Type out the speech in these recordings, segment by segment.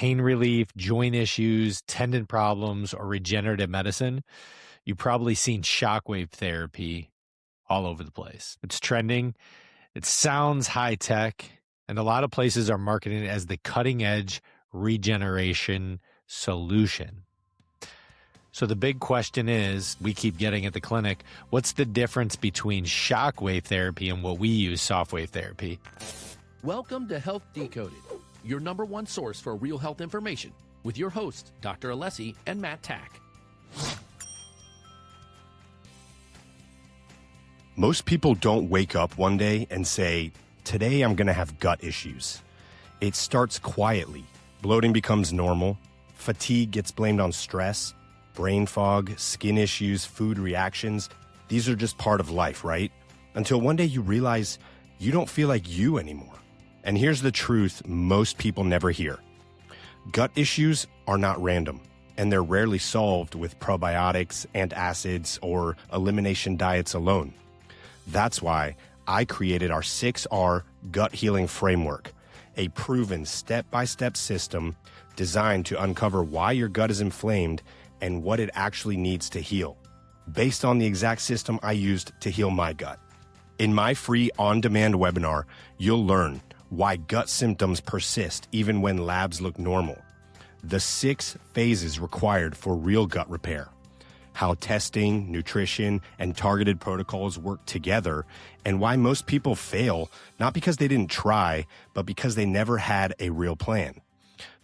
pain relief, joint issues, tendon problems, or regenerative medicine, you've probably seen shockwave therapy all over the place. It's trending. It sounds high tech, and a lot of places are marketing it as the cutting edge regeneration solution. So the big question is, we keep getting at the clinic, what's the difference between shockwave therapy and what we use, Softwave therapy? Welcome to Health Decoded, your number one source for real health information, with your hosts, Dr. Alessi and Matt Tack. Most people don't wake up one day and say, today I'm going to have gut issues. It starts quietly. Bloating becomes normal. Fatigue gets blamed on stress. Brain fog, skin issues, food reactions. These are just part of life, right? Until one day you realize you don't feel like you anymore. And here's the truth most people never hear. Gut issues are not random, and they're rarely solved with probiotics, antacids, or elimination diets alone. That's why I created our 6R Gut Healing Framework, a proven step-by-step system designed to uncover why your gut is inflamed and what it actually needs to heal, based on the exact system I used to heal my gut. In my free on-demand webinar, you'll learn why gut symptoms persist even when labs look normal, the 6 phases required for real gut repair, how testing, nutrition, and targeted protocols work together, and why most people fail, not because they didn't try, but because they never had a real plan.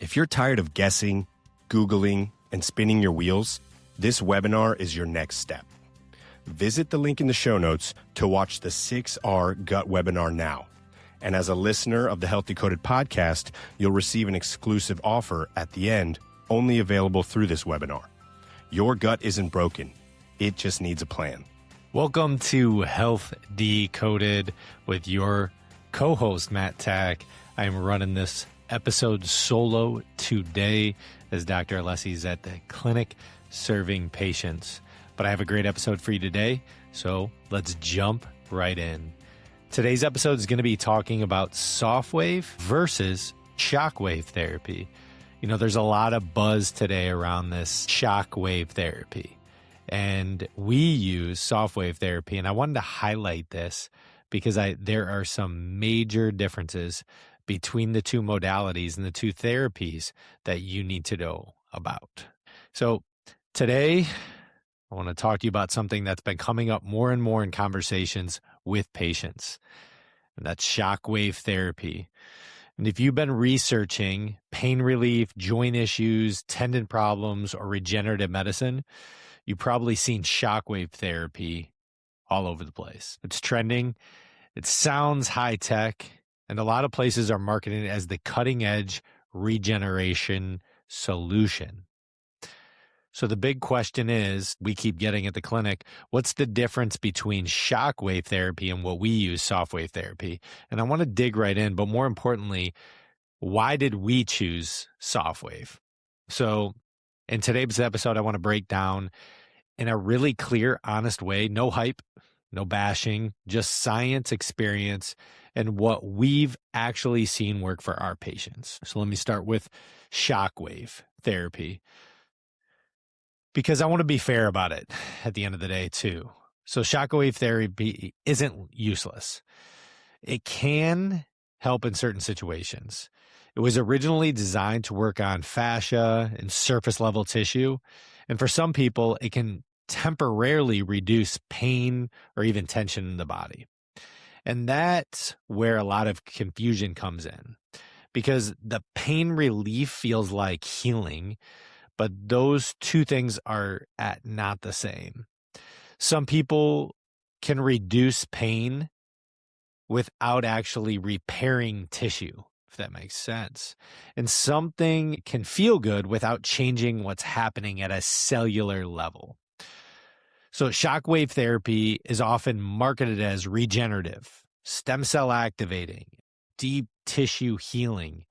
If you're tired of guessing, Googling, and spinning your wheels, this webinar is your next step. Visit the link in the show notes to watch the 6R Gut webinar now. And as a listener of the Health Decoded podcast, you'll receive an exclusive offer at the end, only available through this webinar. Your gut isn't broken. It just needs a plan. Welcome to Health Decoded with your co-host, Matt Tack. I'm running this episode solo today as Dr. Alessi is at the clinic serving patients. But I have a great episode for you today, so let's jump right in. Today's episode is going to be talking about Softwave versus Shockwave therapy. You know, there's a lot of buzz today around this Shockwave therapy, and we use Softwave therapy, and I wanted to highlight this because there are some major differences between the two modalities and the two therapies that you need to know about. So today, I want to talk to you about something that's been coming up more and more in conversations with patients, and that's shockwave therapy. And if you've been researching pain relief, joint issues, tendon problems, or regenerative medicine, you've probably seen shockwave therapy all over the place. It's trending. It sounds high tech, and a lot of places are marketing it as the cutting edge regeneration solution. So the big question is, we keep getting at the clinic, what's the difference between shockwave therapy and what we use, Softwave therapy? And I want to dig right in, but more importantly, why did we choose Softwave? So in today's episode, I want to break down in a really clear, honest way, no hype, no bashing, just science, experience, and what we've actually seen work for our patients. So let me start with shockwave therapy, because I want to be fair about it at the end of the day too. So shockwave therapy isn't useless. It can help in certain situations. It was originally designed to work on fascia and surface level tissue. And for some people, it can temporarily reduce pain or even tension in the body. And that's where a lot of confusion comes in, because the pain relief feels like healing, but those two things are not the same. Some people can reduce pain without actually repairing tissue, if that makes sense. And something can feel good without changing what's happening at a cellular level. So shockwave therapy is often marketed as regenerative, stem cell activating, deep tissue healing.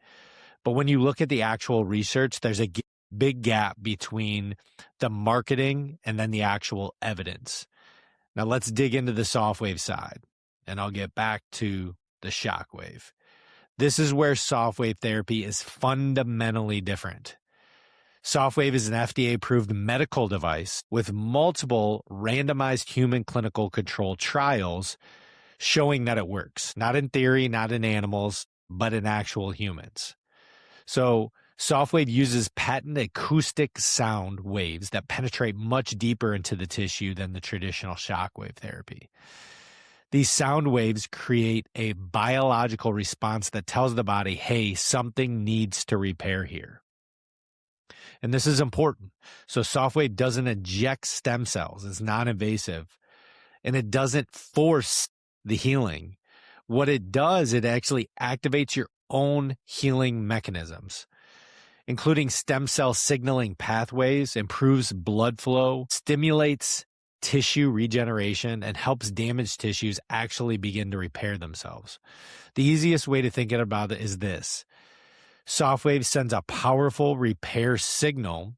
But when you look at the actual research, there's a big gap between the marketing and then the actual evidence. Now let's dig into the Softwave side, and I'll get back to the Shockwave. This is where Softwave therapy is fundamentally different. Softwave is an FDA-approved medical device with multiple randomized human clinical control trials showing that it works. Not in theory, not in animals, but in actual humans. So Softwave uses patent acoustic sound waves that penetrate much deeper into the tissue than the traditional shockwave therapy. These sound waves create a biological response that tells the body, hey, something needs to repair here. And this is important. So Softwave doesn't eject stem cells. It's non-invasive. And it doesn't force the healing. What it does, it actually activates your own healing mechanisms, including stem cell signaling pathways, improves blood flow, stimulates tissue regeneration, and helps damaged tissues actually begin to repair themselves. The easiest way to think about it is this. Softwave sends a powerful repair signal.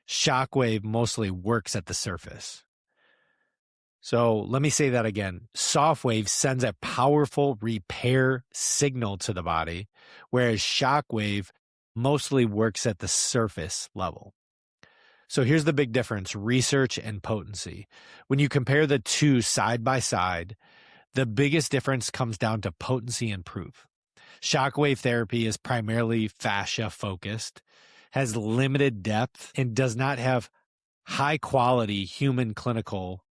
Shockwave mostly works at the surface. So let me say that again. Softwave sends a powerful repair signal to the body, whereas shockwave mostly works at the surface level. So here's the big difference, research and potency. When you compare the two side by side, the biggest difference comes down to potency and proof. Shockwave therapy is primarily fascia focused, has limited depth, and does not have high quality human clinical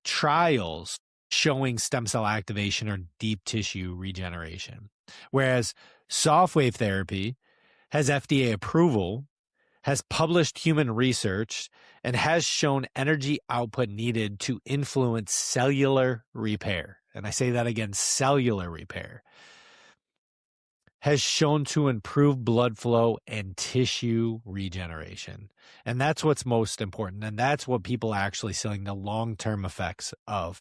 trials showing stem cell activation or deep tissue regeneration. Whereas Softwave therapy has FDA approval, has published human research, and has shown energy output needed to influence cellular repair. And I say that again, cellular repair. Has shown to improve blood flow and tissue regeneration. And that's what's most important. And that's what people are actually seeing the long-term effects of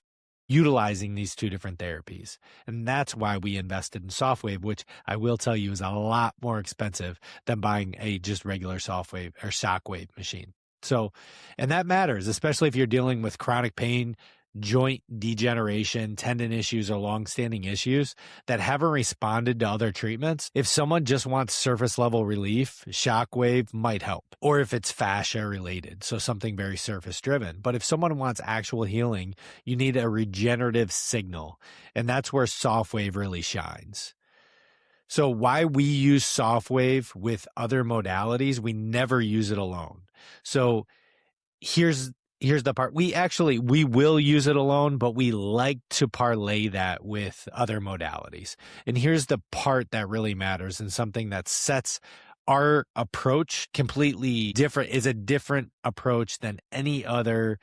utilizing these two different therapies. And that's why we invested in Softwave, which I will tell you is a lot more expensive than buying a just regular Softwave or Shockwave machine. So, and that matters, especially if you're dealing with chronic pain, joint degeneration, tendon issues, or long-standing issues that haven't responded to other treatments. If someone just wants surface level relief, Shockwave might help. Or if it's fascia related, so something very surface driven. But if someone wants actual healing, you need a regenerative signal. And that's where Softwave really shines. So why we use Softwave with other modalities, we never use it alone. So here's the part. We will use it alone, but we like to parlay that with other modalities. And here's the part that really matters and something that sets our approach completely different, is a different approach than any other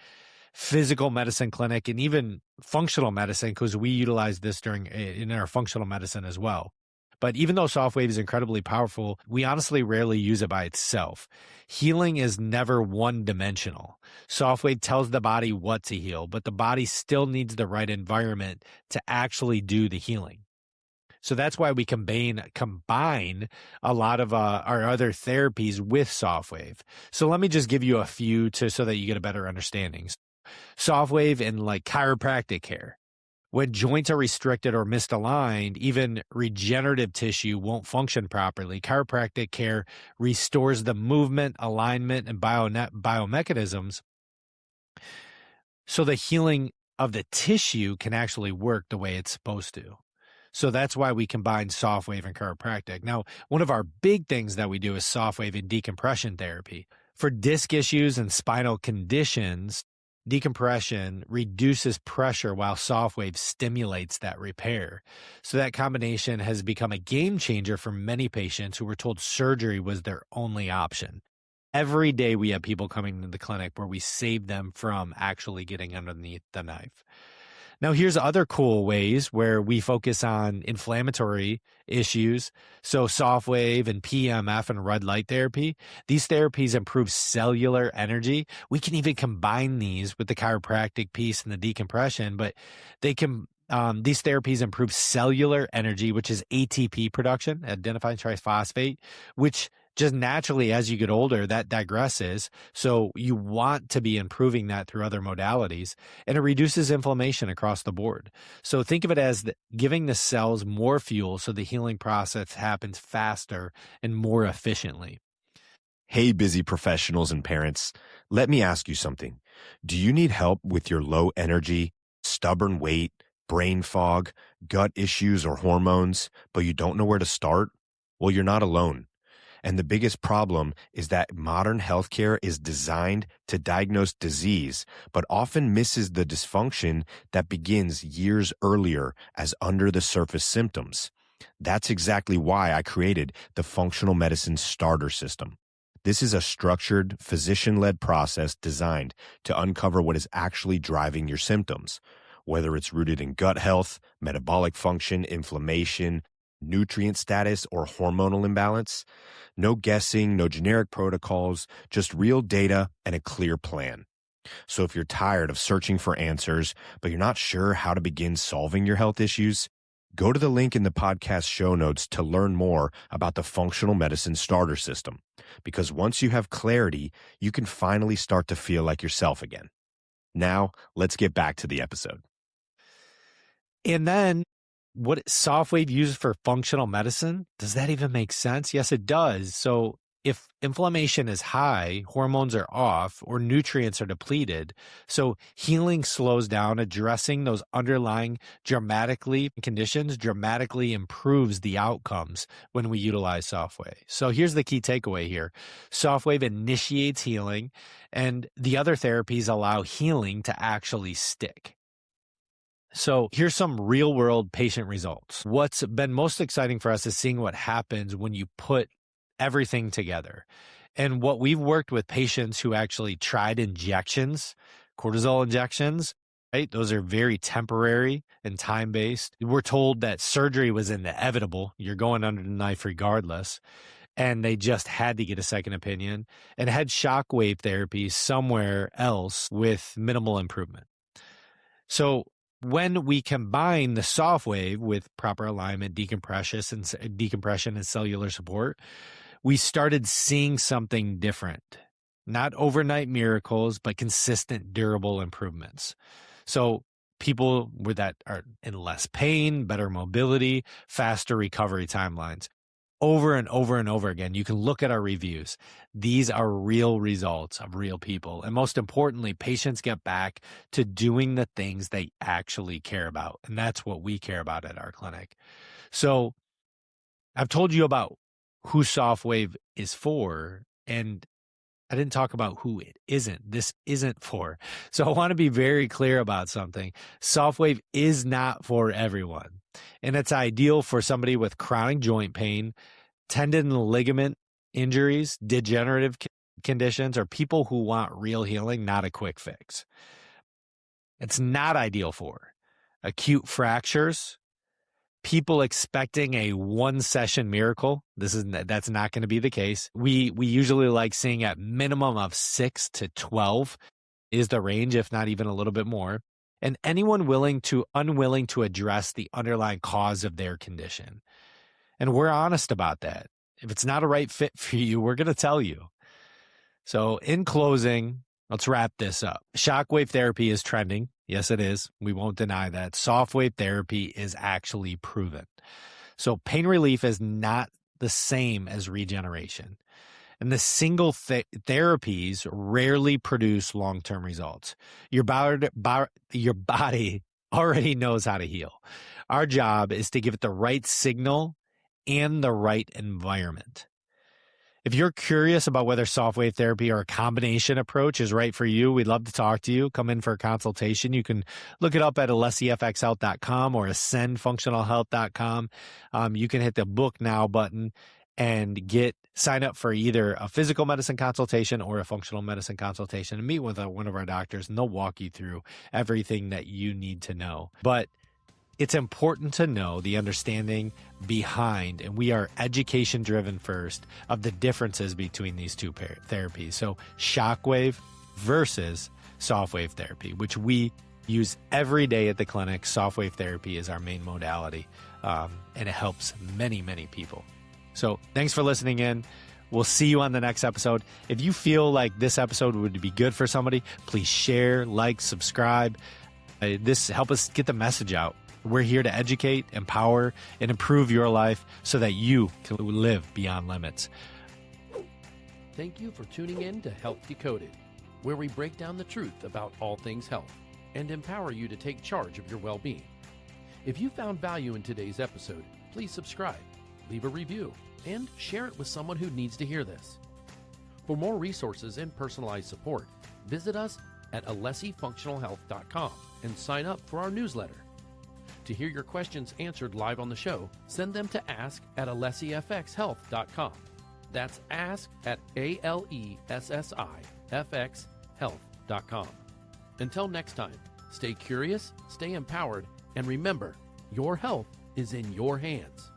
physical medicine clinic and even functional medicine, because we utilize this in our functional medicine as well. But even though Softwave is incredibly powerful, we honestly rarely use it by itself. Healing is never one-dimensional. Softwave tells the body what to heal, but the body still needs the right environment to actually do the healing. So that's why we combine a lot of our other therapies with Softwave. So let me just give you a few so that you get a better understanding. Softwave in like chiropractic care. When joints are restricted or misaligned, even regenerative tissue won't function properly. Chiropractic care restores the movement, alignment, and biomechanisms so the healing of the tissue can actually work the way it's supposed to. So that's why we combine Softwave and chiropractic. Now, one of our big things that we do is Softwave and decompression therapy. For disc issues and spinal conditions, decompression reduces pressure while Softwave stimulates that repair. So that combination has become a game changer for many patients who were told surgery was their only option. Every day we have people coming to the clinic where we save them from actually getting underneath the knife. Now, here's other cool ways where we focus on inflammatory issues. So Softwave and PEMF and red light therapy, these therapies improve cellular energy. We can even combine these with the chiropractic piece and the decompression, but these therapies improve cellular energy, which is ATP production, adenosine triphosphate, which just naturally, as you get older, that digresses. So you want to be improving that through other modalities, and it reduces inflammation across the board. So think of it as giving the cells more fuel so the healing process happens faster and more efficiently. Hey, busy professionals and parents, let me ask you something. Do you need help with your low energy, stubborn weight, brain fog, gut issues, or hormones, but you don't know where to start? Well, you're not alone. And the biggest problem is that modern healthcare is designed to diagnose disease, but often misses the dysfunction that begins years earlier as under the surface symptoms. That's exactly why I created the Functional Medicine Starter System. This is a structured, physician-led process designed to uncover what is actually driving your symptoms, whether it's rooted in gut health, metabolic function, inflammation, nutrient status, or hormonal imbalance. No guessing, no generic protocols, just real data and a clear plan. So if you're tired of searching for answers, but you're not sure how to begin solving your health issues, go to the link in the podcast show notes to learn more about the Functional Medicine Starter System. Because once you have clarity, you can finally start to feel like yourself again. Now, let's get back to the episode. And then what Softwave uses for functional medicine, does that even make sense? Yes, it does. So if inflammation is high, hormones are off, or nutrients are depleted, so healing slows down, addressing those underlying conditions dramatically improves the outcomes when we utilize Softwave. So here's the key takeaway here. Softwave initiates healing, and the other therapies allow healing to actually stick. So here's some real world patient results. What's been most exciting for us is seeing what happens when you put everything together. And what we've worked with patients who actually tried injections, cortisol injections, right? Those are very temporary and time-based. We're told that surgery was inevitable. You're going under the knife regardless. And they just had to get a second opinion and had shockwave therapy somewhere else with minimal improvement. So when we combine the Softwave with proper alignment, decompression and cellular support, we started seeing something different. Not overnight miracles, but consistent, durable improvements. So people that are in less pain, better mobility, faster recovery timelines. Over and over and over again, you can look at our reviews. These are real results of real people. And most importantly, patients get back to doing the things they actually care about. And that's what we care about at our clinic. So I've told you about who Softwave is for, and I didn't talk about who it isn't. This isn't for. So I want to be very clear about something. Softwave is not for everyone. And it's ideal for somebody with chronic joint pain, tendon and ligament injuries, degenerative conditions, or people who want real healing, not a quick fix. It's not ideal for acute fractures, people expecting a one-session miracle. That's not going to be the case. We usually like seeing at minimum of 6 to 12 is the range, if not even a little bit more. And anyone unwilling to address the underlying cause of their condition. And we're honest about that. If it's not a right fit for you, we're going to tell you. So in closing, let's wrap this up. Shockwave therapy is trending. Yes, it is. We won't deny that. Softwave therapy is actually proven. So pain relief is not the same as regeneration. And the single therapies rarely produce long-term results. Your body already knows how to heal. Our job is to give it the right signal and the right environment. If you're curious about whether Softwave therapy or a combination approach is right for you, we'd love to talk to you. Come in for a consultation. You can look it up at alessiafxhealth.com or ascendfunctionalhealth.com. You can hit the book now button and sign up for either a physical medicine consultation or a functional medicine consultation and meet with one of our doctors, and they'll walk you through everything that you need to know. But it's important to know the understanding behind, and we are education driven first, of the differences between these two therapies. So Shockwave versus Softwave therapy, which we use every day at the clinic. Softwave therapy is our main modality, and it helps many, many people. So thanks for listening in. We'll see you on the next episode. If you feel like this episode would be good for somebody, please share, like, subscribe. This help us get the message out. We're here to educate, empower, and improve your life so that you can live beyond limits. Thank you for tuning in to Health Decoded, where we break down the truth about all things health and empower you to take charge of your well-being. If you found value in today's episode, please subscribe, leave a review, and share it with someone who needs to hear this. For more resources and personalized support, visit us at alessifunctionalhealth.com and sign up for our newsletter. To hear your questions answered live on the show, send them to ask@alessifxhealth.com. That's ask at ALESSIFXhealth.com. Until next time, stay curious, stay empowered, and remember, your health is in your hands.